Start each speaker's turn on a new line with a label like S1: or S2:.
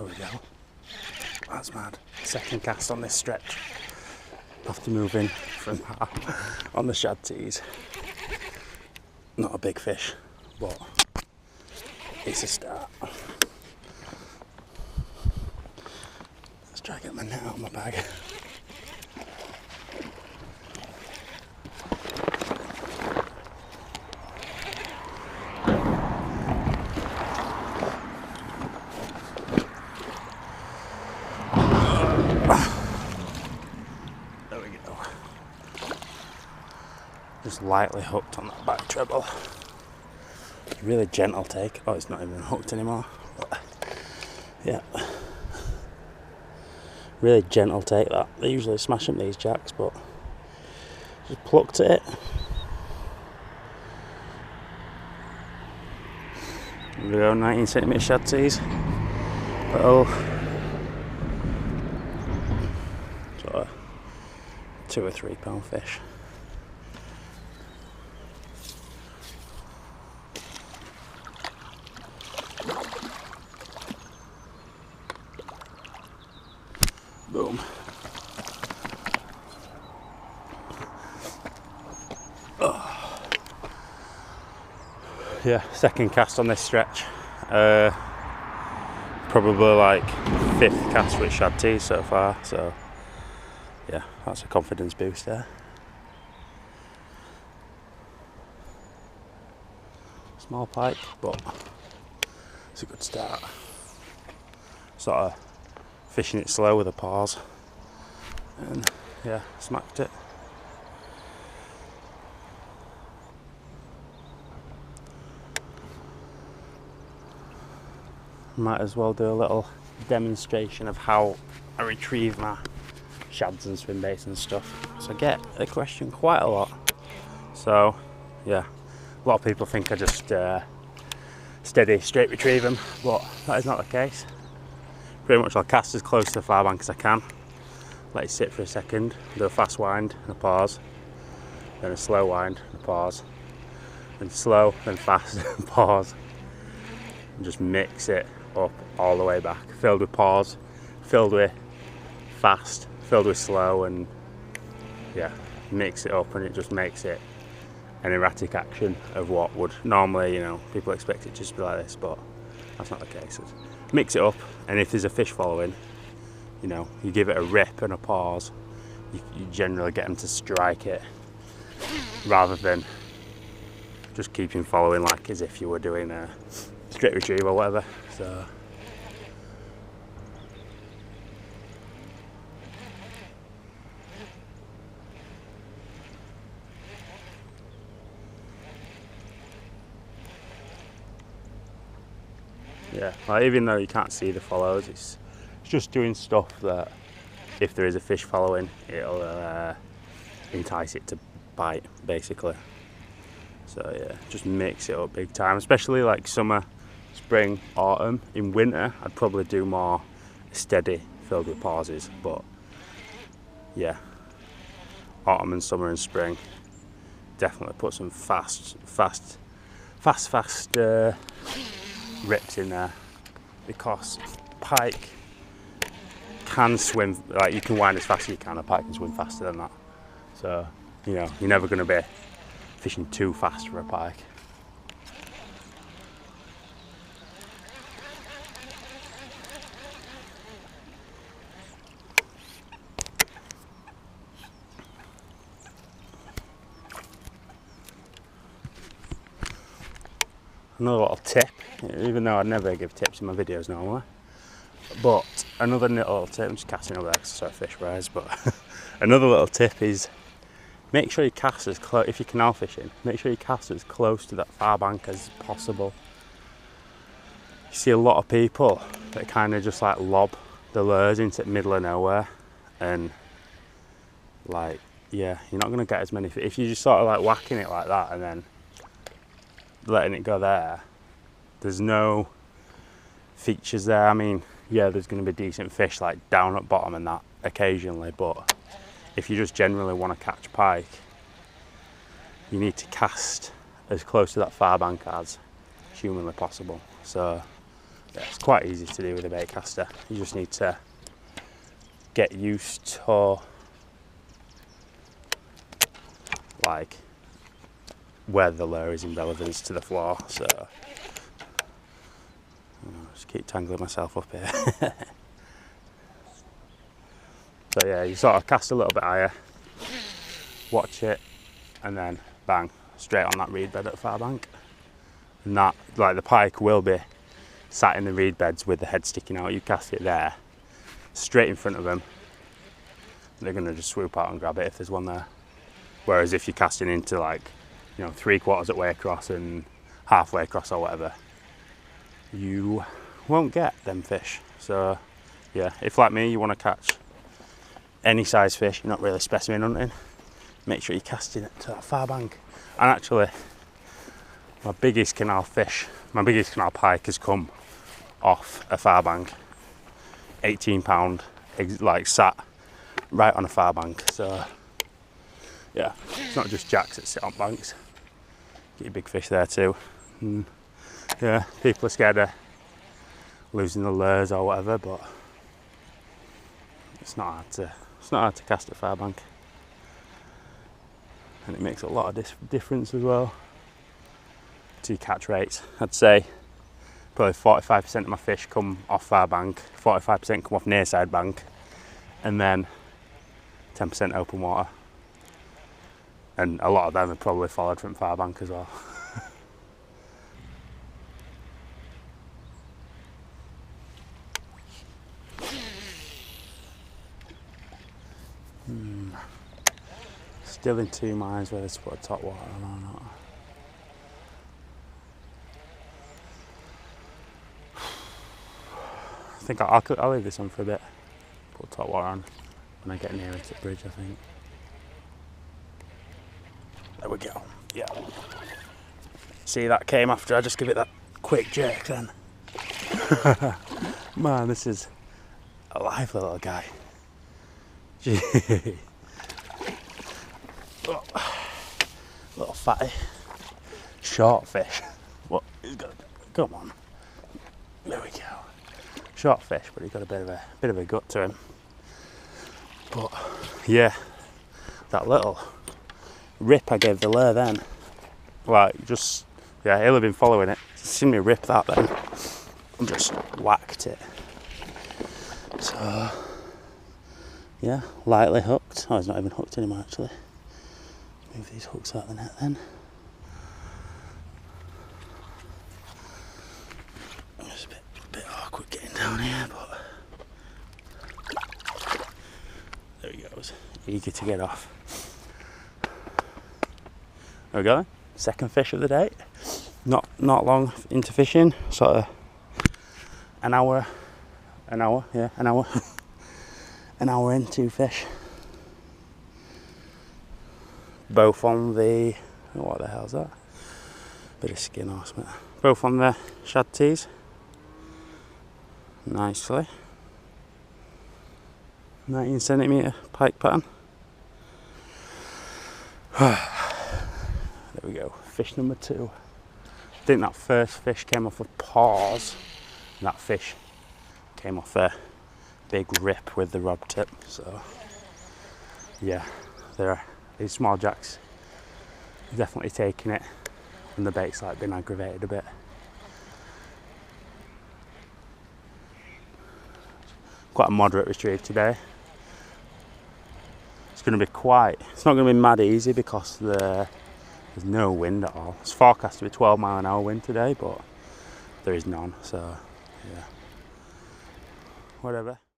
S1: There we go. That's mad. Second cast on this stretch. Have to move in from that on the shadteez. Not a big fish, but it's a start. Let's try to get my net out of my bag. There we go. Just lightly hooked on that back treble. Really gentle take. Oh, it's not even hooked anymore. But yeah. Really gentle take that. They usually smash them, these jacks, but just plucked at it. There we go, 19cm shadteez. Little sort of 2 or 3 pound fish. Boom. Oh. Yeah, second cast on this stretch. Probably like 5th cast with shadteez so far, so yeah, that's a confidence boost there. Small pike, but it's a good start. Sort of fishing it slow with a pause, and yeah, smacked it. Might as well do a little demonstration of how I retrieve my shads and swimbaits and stuff. So I get the question quite a lot. So yeah, a lot of people think I just steady straight retrieve them, but that is not the case. Pretty much I'll cast as close to the far bank as I can, let it sit for a second, do a fast wind and a pause, then a slow wind and a pause, then slow, then fast and pause, and just mix it up all the way back, filled with pause, filled with fast, filled with slow, and yeah, mix it up, and it just makes it an erratic action of what would normally, you know, people expect it to just be like this, but that's not the case. Mix it up, and if there's a fish following, you know, you give it a rip and a pause, you generally get them to strike it rather than just keeping following like as if you were doing a straight retrieve or whatever. So yeah, like even though you can't see the follows, it's just doing stuff that if there is a fish following, it'll entice it to bite, basically. So yeah, just mix it up big time, especially like summer, spring, autumn. In winter, I'd probably do more steady, filled with pauses, but yeah, autumn and summer and spring, definitely put some fast rips in there, because pike can swim, like you can wind as fast as you can, a pike can swim faster than that. So, you know, you're never going to be fishing too fast for a pike. Another little tip, even though I never give tips in my videos normally, but another little tip, I'm just casting over there because I saw a fish rise, but another little tip is make sure you cast as close, if you're canal fishing, make sure you cast as close to that far bank as possible. You see a lot of people that kind of just like lob the lures into the middle of nowhere, and like, yeah, you're not going to get as many fish. If you just sort of like whacking it like that and then letting it go there, there's no features there. I mean, yeah, there's going to be decent fish like down at bottom and that occasionally, but if you just generally want to catch pike, you need to cast as close to that far bank as humanly possible. So yeah, it's quite easy to do with a bait caster. You just need to get used to like where the lure is in relevance to the floor. So I'll just keep tangling myself up here. So yeah, you sort of cast a little bit higher, watch it, and then bang, straight on that reed bed at the far bank. And that, like the pike will be sat in the reed beds with the head sticking out. You cast it there, straight in front of them, they're going to just swoop out and grab it if there's one there. Whereas if you're casting into like, you know, 3/4 of the way across and halfway across or whatever, you won't get them fish. So yeah, if like me, you want to catch any size fish, you're not really specimen hunting, make sure you're casting it to that far bank. And actually, my biggest canal fish, my biggest canal pike has come off a far bank, 18 pound, like sat right on a far bank. So yeah, it's not just jacks that sit on banks, get your big fish there too. And yeah, people are scared of losing the lures or whatever, but it's not hard to cast a far bank, and it makes a lot of difference as well to your catch rates. I'd say probably 45% of my fish come off far bank, 45% come off near side bank, and then 10% open water. And a lot of them have probably followed from far bank as well. Still in two minds whether to put a top water on or not. I think I'll leave this on for a bit. Put top water on when I get nearer to the bridge, I think. There we go. Yeah. See, that came after I just give it that quick jerk then. Man, this is a lively little guy. Gee. Oh, little fatty, short fish. What? He's got come on. There we go. Short fish, but he's got a bit of a gut to him. But yeah, that little rip I gave the lure then, like just yeah, he'll have been following it. Seen me rip that then, and just whacked it. So yeah, lightly hooked. Oh, he's not even hooked anymore actually. Move these hooks out of the net then. It's a bit awkward getting down here, but there he goes, eager to get off. There we go, second fish of the day. Not long into fishing, sort of an hour, an hour in, two fish. Both on the, what the hell's that? Bit of skin horseman. Both on the shadteez. Nicely. 19cm pike pattern. There we go, fish number 2. I think that first fish came off a pause. And that fish came off a big rip with the rod tip. So yeah, these small jacks are definitely taking it, and the bait's like been aggravated a bit. Quite a moderate retrieve today. It's going to be it's not going to be mad easy because there's no wind at all. It's forecast to be 12 mile an hour wind today, but there is none, so yeah, whatever.